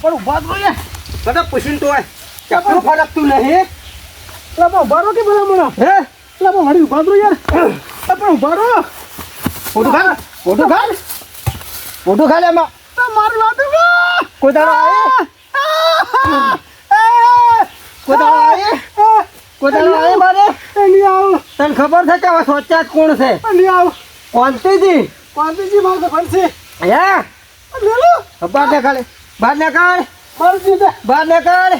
પણ ઉભા તો યાર કદા પૂછીને તો કેટલું ફરકતું નહીં એટલે પણ ઉભા રહો કે ભલામણ હે એટલે પણ વળી ઉભા તો યાર પણ ઉભા રહો ફોટો ખાલ એમાં મારું લાતું કોઈ દાડો આવે મારે નહીં આવું તને ખબર છે કે સોચ્યા કોણ છે નહીં આવું કોંતીજી મારે તો ફરશે હે લેલો બહાર નીકળ બહાર નીકળ મારું જીતે બહાર નીકળ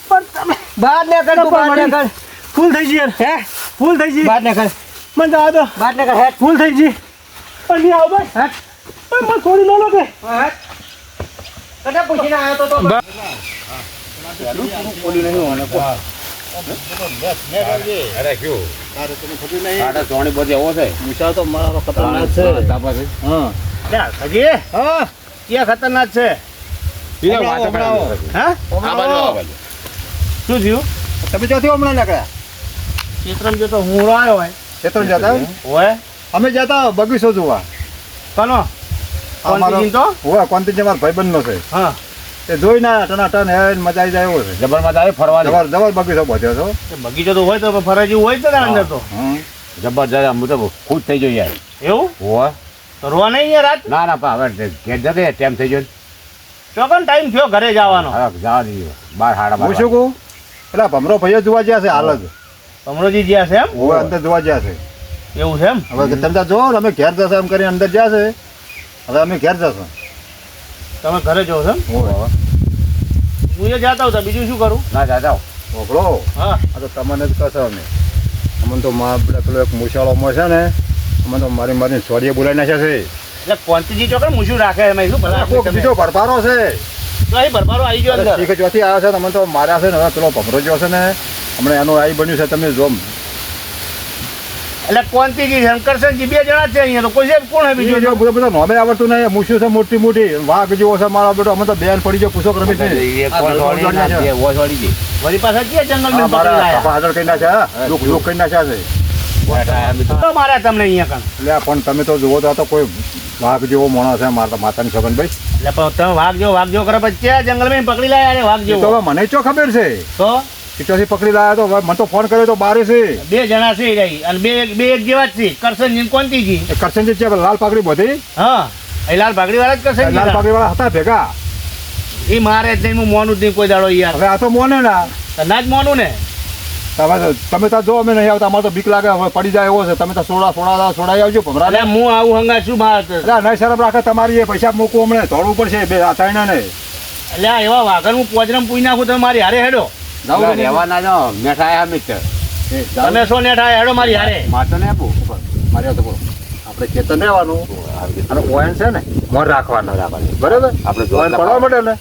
પણ તમે બહાર નીકળ તું બહાર નીકળ ફૂલ થઈ ગઈ યાર હે ફૂલ થઈ ગઈ બહાર નીકળ મને જવા દો બહાર નીકળ હેઠ ફૂલ થઈ ગઈ પણ નહીં આવું બસ હેઠ પણ મને થોડી લો કે હેઠ કદા પૂછીને આવ્યો તો બોલી નહીં મને અરે શું તારે તને ખબર નહીં આડા ચોણી બધી એવો છે મુસા તો મારો ખતરનાક છે હા હજી હા ક્યાં ખતરનાક છે પીલા વાતો બનાવો હા આ બાજુ શું થયું તમે ચોથી હમણાં નીકળ્યા ચિત્રમ જો તો હું આવ્યો હોય ખેતર જતા હોય અમે જતા બગીચો જોવા કનો કોણ તો હોવા કોંતી મારા ભાઈબંધનો છે હા એ જોઈ ના ટનાટન હે મજા આવી જાય એવો છે જબર માં આવે ફરવાની જબર બગીચો બધ્યો છો બગીચો તો હોય તો ફરજી હોય તો અંદર તો જબર જરા હું તો ખુશ થઈ ગયો યાર એવું હોવા તો રોવા નહીં યાર રાત ના ના પા હવે ઘેર જતે ટાઈમ થઈ ગયો ચોકન ટાઈમ થયો ઘરે જવાનો હવે જવા દઈએ બાર હાડા હું શું કહું પેલા ભમરો ભાઈઓ જોવા ગયા છે હાલ જ કમરોજી જ્યાં છે એમ હોવે અંદર જોવા ગયા છે એવું છે એમ હવે તમે ત્યાં જોવો ને અમે ઘેર જશે એમ કરીને અંદર ગયા છે હવે અમે ઘેર જશું તમે ઘરે જો છો એમ હોવે હું એ જાતા હતા બીજું શું કરું ના જાતા ઓગળો હા આ તો તમને જ કહેશો અમે અમને તો પેલો એક મુશાળોમાં છે ને અમને તો મારી સોરીએ બોલાવી નાખ્યા છે એટલે કોંતીજી ચોકન મૂછું રાખે એમાં શું ભલા કોક બીજો ભરપારો છે તો અહીં ભરપારો આવી ગયો અંદર શીખ ચોથી આવ્યા છે તમે તો માર્યા છે ને હવે પેલો ભમરો જો છે ને હમણાં એનું આવી બન્યું છે તમે જોમ એટલે કોંતીજી શંકરસનજી બે જણા છે અહીંયા તો કોઈ છે કોણ હે બીજું બીજો બધો બધો નોમે આવડતું નહીં મૂછું છે મોટી મોટી વાઘ જેવો છે મારો બેટો અમે તો બેન પડી ગયો પૂછો રમી છે વળી પાછા ક્યાં જંગલ માં મારા પકડી કપા હાજર કરી નાખ્યા લોક કરી નાખ્યા છે તો માર્યા તમને અહીંયા કણ એટલે પણ તમે તો જુઓ તો આ તો કોઈ વાઘ જેવો માણસ છે મારા માતાની છગન ભાઈ એટલે પણ તમે વાઘ જેવો કરે પછી ક્યાં જંગલ માં પકડી લાયા અરે વાઘ એ તો જેવો હવે મને ચો ખબર છે તો ચોથી પકડી લાયા તો હવે મને તો ફોન કર્યો તો બારે છે બે જણા છે રહી અને બે એક જેવા જ છે કરશનજી કોંતીજી એ કરશનજી છે લાલ પાકડી બધી હા એ લાલ ભાગડી વાળા જ કરશનજી લાલ પાકડી વાળા હતા ભેગા એ મારે જ નહીં હું મોનું જ નહીં કોઈ દાડો યાર હવે આ તો મોને ના તો ના જ મોનું ને તમે તો જો અમે નહીં આવતા અમારે તો બીક લાગે હવે પડી જાય એવો છે તમે તો છોડાઈ આવજો ભમરા એટલે હું આવું હંગા શું બાર એટલે નહીં શરમ રાખે તમારી એ પૈસા મૂકવું હમણે દોડવું પડશે બે આ ત્રણે ને આ એવા વાઘર હું પોજરમ પૂઈ નાખું તમે મારી હારે હેડો રહેવા ના જો મેઠા મિત્ર તમે શો નેઠા હેડો મારી હારે મારે ને આપું મારે તો બોલો આપણે ચેતન રહેવાનું અને ઓયન છે ને મોર રાખવાનું બરાબર આપણે ઓયન પડવા માટે ને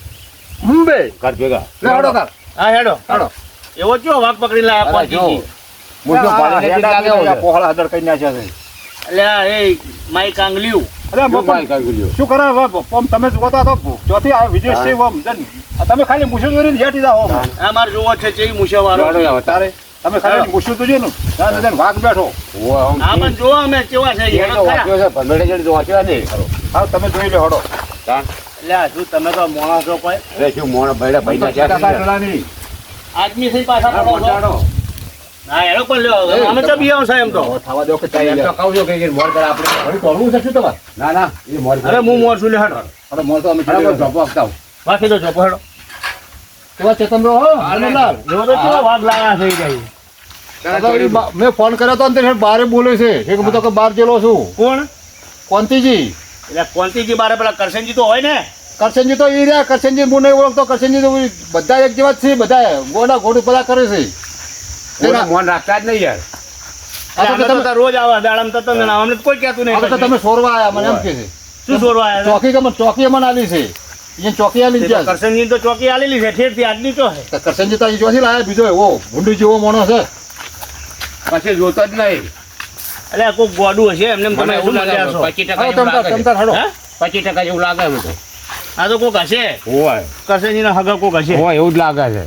મુંબઈ ઘર ભેગા હેડો કર હા હેડો હેડો એવો કયો વાઘ પકડી લાયા કોંતીજી મૂછો પાડીને કેટલી લાગે એવું છે. પોહળા હાજર કરી નાખ્યા છે એટલે એ માઈ કાંગલ્યું અરે શું કાંઈ કરી ગયું? શું કરે હવે તમે જોતા તો ચોથી આ વિદેશ છે તમે ખાલી મૂછું જોઈને જેટી જાઓ આ મારે જોવો છે ચેવી મૂછો વાળો જોડે હવે તારે તમે ખાલી મૂછું તો જો ને વાઘ બેઠો હોવે, આમ હા પણ જોવો અમે કેવા છે એ હેડો તો ખરા. વાંચ્યો છે, ભંગડે જણ તો વાંચ્યો નહીં. હા તમે જોઈ લો હડો તાન. એટલે આ શું તમે તો મોણસ છો કોઈ અરે શું મોણ ભાઈડા ભાઈના જ્યાં છે. પેલાની આદમી થઈ પાછા પડો છો. પહોંચાડો. હા હેડો પણ લ્યો અમે તો બી આવશે એમ તો થવા દો કે એમ તો કહું છું કે એ મોર કરે આપણે. વળી તોડવું છે શું તમારે ના ના એ મોર કરે. અરે હું મોર છું લે હેડો અરે મોર તો અમે અરે કોઈ ધોપો આપતા આવું. બાકી તો ચોપો હેડો કેવા ચેતન રહો હનુલાલ એવો તો કેવો વાઘ લાયા થઈ જાય મેં ફોન કર્યો તો ને બારે બોલે છે કે હું તો બહાર જેલો છું કોણ કોંતીજી એટલે કોંતીજી બારે પેલા કરશનજી તો હોય ને કરશનજી તો ઈ રહ્યા કરશનજી હું નહીં ઓળખતો કરશનજી તો બધા એક જેવા જ છે બધા ગોડા ગોડું બધા કરે છે કોઈ મોન રાખતા જ નહીં યાર. આ તો અમે તમે તો રોજ આવા દાડામાં તો તમને અમને તો કોઈ કહેતું આ તો નહીં તમે સોરવા આયા મને એમ કે છે શું સોરવા આવ્યા ચોકી અમને આલી છે એ ચોકી આલી છે કરશનજી તો ચોકી આલેલી છે ઠેરથી આજની તો છે કરશનજી તો અહીં ચોથી લાયા બીજો એવો ભૂંડી જેવો માણસ છે પછી જોતો જ નહીં. એટલે કોઈ ગોડું હશે એમને મને તમે એવું શું લાગે લાગ્યા છો 25% હા જેવું લાગે છે. તમતાર હડો હે? 25% જેવું લાગે એમ તો. આ તો કોક હશે હોય કરશનજીના હગા કોક હશે હોય એવું જ લાગે છે.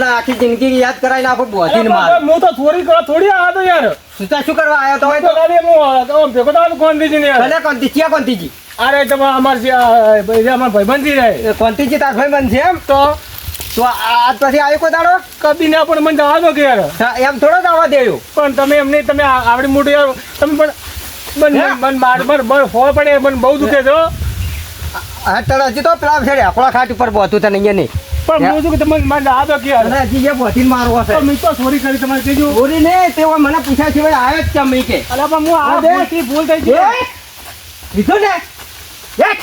આખી જિંદગી યાદ કરાવી નાખો બોધીને માર હું તો થોડી આ તો યાર સુતા શું કરવા આવ્યો તો તો ગાડી હું ભેગો તો કોંતીજી ને ભલે કોંતી ચિયા કોંતીજી અરે તમારા અમારા ભાઈબંધી રહે કોંતીજી તાર ભાઈ બન છે એમ તો આજ પછી આવ્યો કોઈ દાડો કદી ના પણ મને જવા દો કે યાર એમ થોડો દાવા દેવું પણ તમે એમને તમે આવડી મોટી યાર તમે પણ મને ફોન પડે મને બહુ દુખે છે હા તને હજી તો પેલા છે આખલા ખાટ ઉપર બોતું તને અહીંયા નહીં પણ હું શું કે તમે મને જવા દો કે યાર અને હજી એ બોતીને મારવો છે મેં તો સોરી કરી તમારે કીધું બોરી ને તેઓ મને પૂછ્યા સિવાય આવ્યો જ ચમ કે અલા પણ હું આ દે. ભૂલથી ભૂલ થઈ ગઈ કીધું ને દેખ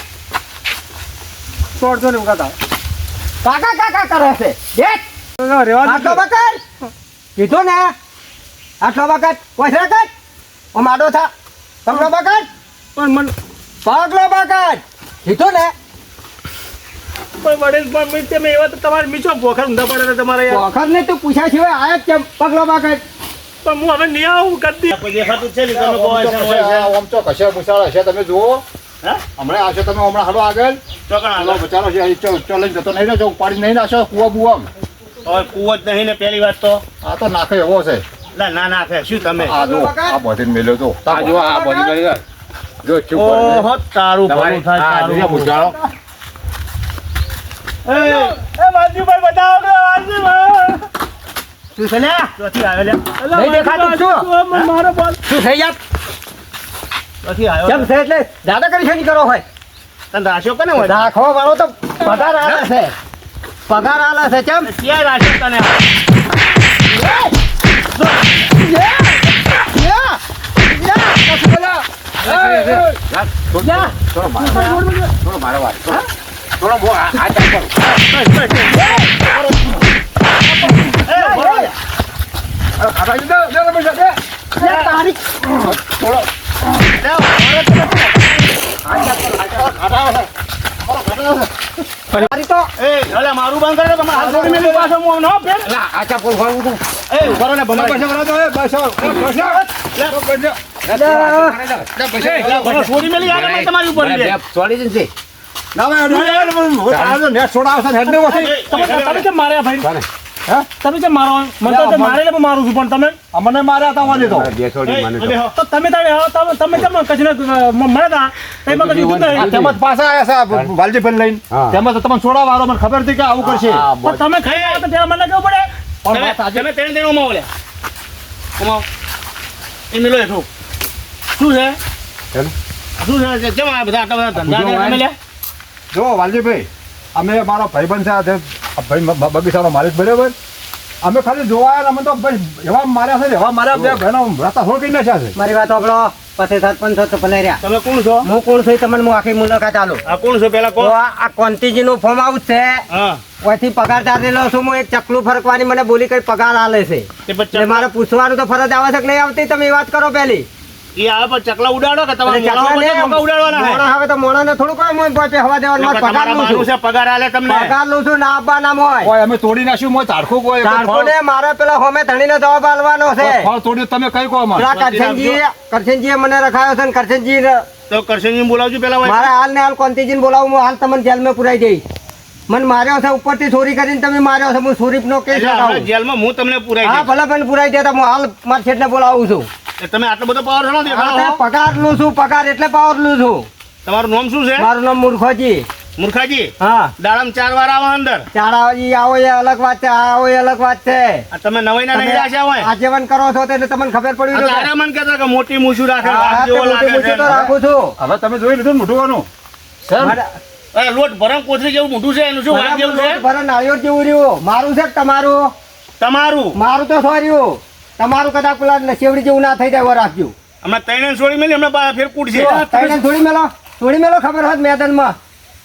છોડજો ને હું કાકા કાકા કાકા કરે છે દેખ રેવા આટલો દો બકર કીધું ને આટલો બકર કોસરા કર ઓ માડો થા પગલો બકર પણ મને પગલો બકર કીધું ને પણ વડીલ પણ મેં તમે એવા તો તમારે મીચો ભોખર ઊંધા પડે છે તમારે યાર વખત ને તું પૂછ્યા સિવાય આવ્યો જ ચમ પગલો બકર પણ હું હવે નહીં આવું કદી દેખાતું છે ને તમે કહો છે હોય છે. આમ તો કશે મુસાળ હશે તમે જુઓ હે? હમણાં આવશો તમે હમણાં હાલો આગળ ચોકણ હાલો હાલો. બચારો છે અહીં ચો લઈને જતો નહીં રહેજો પાડી નહીં નાખશો કુવા બુવા હવે કૂવો જ નહીં ને પહેલી વાત તો આ તો નાખે એવો છે ના ના ના ફે શું તમે આ જો આ બધીને મેલ્યો તો આ જો આ બધી કરી દે. જો ચૂપ કરીને. ઓહો તારું ભલું થાય તારું મુસાળો એ વાલજીભાઈ બતાવો કે વાલજીભાઈ શું છે ને ચોથી આવ્યો લે અલા, નહીં દેખાતું શું? મને મારો બોલ શું થઈ યાર ચોથી આવ્યો કેમ છે એટલે દાદા કરી શેની કરો હોય તને રાખ્યો કને હોય રાખવા વાળો તો પગાર આલે છે પગાર આલે છે કેમ ક્યાં રાખ્યો તને થોડો મારો વાર થોડો બહુ આ ચાલ એ અલે મારું બંધ કરે તમારે હાથ જોડી મેલી પાછો હું ન ફેર એ ઉભરો ને ભમાઈ છોડી મેલી યાર મને તમારી ઉપર લે તમે કેમ માર્યા ભાઈ તમે કેમ મારો મને તો મારે એટલે મારું છું પણ તમે અમને માર્યા હતા વાલી તો તો તમે તમે કેમ કચરા મળ્યા હતા તમે કશું કીધું આ નહીં. તેમજ પાછા આવ્યા છે વાલજીભાઈ લઈને તેમજ તમને છોડાવવા વાળો મને ખબર હતી કે આવું કરશે પણ તમે ખાઈ આવ્યા તો ત્યારે મને કેવું પડે પણ વાત આજે તમે તેને તેને ઉમાવો લે ઉમાવો એ મેલો હેઠું શું છે શું છે કેમ આ બધા આટલા બધા ધંધા કરે તમે લે જો વાલજીભાઈ અમે મારો ભાઈબંધ છે આ જે ભાઈ બગીચાનો માલિક બરાબર અમે ખાલી જોવા આવ્યા અમે તો ભાઈ એવા માર્યા છે ને એવા માર્યા બે બહેનો રાતા થોડ કઈ નાખ્યા છે મારી વાત સાંભળો પછી સરપંચ છો તો ભલે રહ્યા તમે કોણ છો હું કોણ છું એ તમને હું આખી મુલાકાત આલું આ કોણ છો પેલા તો કોણ આ કોંતીજી નું ફોર્મ હાઉસ છે હા ઓયથી પગાર ચાલેલો છું હું એક ચકલું ફરકવાની મને બોલી કઈ પગાર આલે છે તે પછી એટલે મારે પૂછવાનું તો ફરજ આવે છે કે નહીં આવતી તમે એ વાત કરો પેલી એ આવે પણ ચકલા ઉડાડો કે તમારે એટલે ચકલા ને મોણા ઉડાડવાના હે મોણા હવે તો મોણાને થોડું કોઈ મોય પોતે હવા દેવાનું મારે પગાર તમારા લઉં માનું છું છે પગાર આલે તમને પગાર લઉં છું ના આપવા ના મોય ઓય અમે તોડી નાખ્યું મોય તાડખું કોઈ તારકોને મારા પેલા હોમે ધણીને જવાબ આલવાનો છે ફળ તોડ્યું તમે કઈ કહો અમારે પેલા કરશનજીએ મને રખાયો છે ને કરશનજી તો કરશનજી બોલાવજો પેલા હોય મારા હાલ ને હાલ કોંતીજીને બોલાવું હું હાલ તમને જેલમાં પુરાઈ દઈશ મને માર્યો છે ઉપરથી ચોરી કરીને તમે માર્યો છે હું ચોરીનો કેસ એટલે લગાવું હમણાં જેલમાં હું તમને પુરાઈ હા ભલે મને પુરાઈ દેતા હું હાલ મારા શેઠને બોલાવું છું દઈશ. તમે આટલો બધો પાવર શેનો દેખાડો હા, છો? પગાર લઉં છું પગાર એટલે પાવર લઉં છું તમારું નામ શું છે મારું નામ મૂર્ખોજી મૂર્ખાજી હા દાડમ 4 વાર આવો અંદર ચારાજી આવો એ અલગ વાત છે આવો એ અલગ વાત છે આ તમે નવાઈના નહીં રાખ્યા હોય આજીવન કરો છો એટલે તમને ખબર પડી આ તો આરા મન કહેતા કે મોટી મૂછું રાખે હા, વાઘ તે જેવો મોટી લાગે મોટી તો છે રાખું છું હવે તમે જોઈ લીધું ને મોઢું મારા- અરે લોટ ભરમ કોથળી જેવું મોટું છે એનું શું વાઘ જેવું છે ભલે નાળિયેર જેવું રહ્યું મારું છે કે તમારું તમારું મારું તો સોર્યું તમારું કદાચ પેલા નશેવડી જેવું ના થઈ જાય એવો રાખજો હમણાં ત્રણે છોડી મેલી હમણાં ફેર કૂટશે તૈણ થોડી મેલો ખબર હોત મેદાનમાં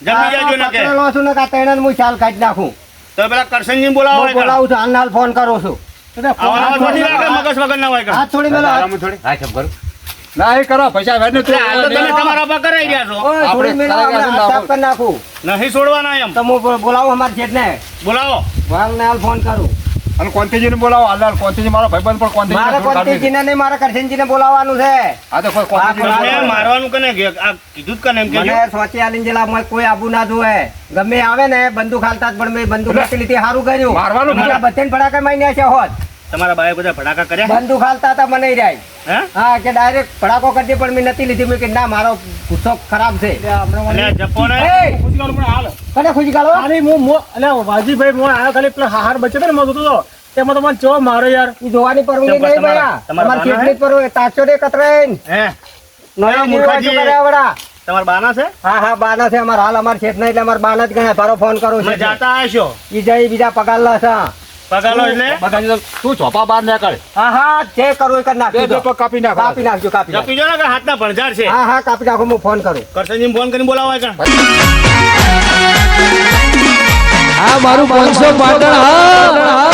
જમી જાજો ને કે પકડેલો છું ને કે આ તૈણને હું ચાલ કાઢી નાખું તો પેલા કરશનજી બોલાવો હું હોય કાં. બોલાવું છું હાલ ને હાલ ફોન કરું છું આવા આવા થોડી રાખે મગજ વગર ના હોય કાં. હાથ છોડી મેલો ના એ કરો પૈસા વેડ એટલે આ તો તમે તમારા પર કરાઈ રહ્યા છો ઓય, છોડી મેલો આપણે આપણે હાથ સાફ કરી નાખું નહીં છોડવાના એમ તો હું બોલાવું અમારા શેઠને બોલાવો હાલ ને હાલ ફોન કરું અને કોંતીજીને બોલાવો હાલ કોંતીજી મારો ભાઈબંધ પણ મારે કોંતીજી કોંતીજીને નહીં મારે કરશનજીને બોલાવવાનું છે આ તો કોઈ કોંતીજીને તમે બોલાવો. મારવાનું કને કે આ કીધું જ કને એમ કેજો મને સોચી આલીને જેલા મને કોઈ આબુ ના જોવે ગમે આવે ને બંદૂક હાલતા જ પણ મેં બંદૂક નથી લીધી સારું કર્યું મારવાનું બીજા બધાને ભડાકા મારી નાખ્યા હોત તમારા બાએ બધા ભડાકા કર્યા બંદૂક હાલતા હતા મને રહ્યા હે હા કે ડાયરેક્ટ ભડાકો કરતી પણ મેં નથી લીધી મેં કે ના મારો ગુસ્સો ખરાબ છે એટલે જપો ને એ, ખુશી ગાલો મને હાલ કને ખુશી ગાલો ખાલી એટલે વાજીભાઈ હું આયો ખાલી પેલા હાર બચે ને મજૂર તો તેમાં તો મને ચો મારો યાર ઈ જોવાની પરવાનગી કેમ નહીં તમારા- ભયા તમારા તમાર બાના કેટલી પરવાનગી તાચો રે કતરાઈન હે નોય મૂર્ખાજી. મૂર્ખાજી કર્યા વડા તમારા બાના છે હા હા બાના છે અમાર હાલ અમાર છેત નહીં એટલે અમાર બાના જ ગણાય તારો ફોન કરું તમે છે જાતા આવશો ઈ જઈ બીજા પગાર લા છે પગાલો એટલે બગાજી તો તું ચોપા બહાર નીકળ હા હા જે કરું એ કરી બે નાખજો બે પગ કાપી નાખ કાપી નાખજો કાપી નાખજો જપી જો ને કે હાથના ભણજાર છે હા હા કાપી નાખો હું ફોન કરું કરશનજી ફોન કરીને બોલાવો કે આ મારું 500 પાટણ હા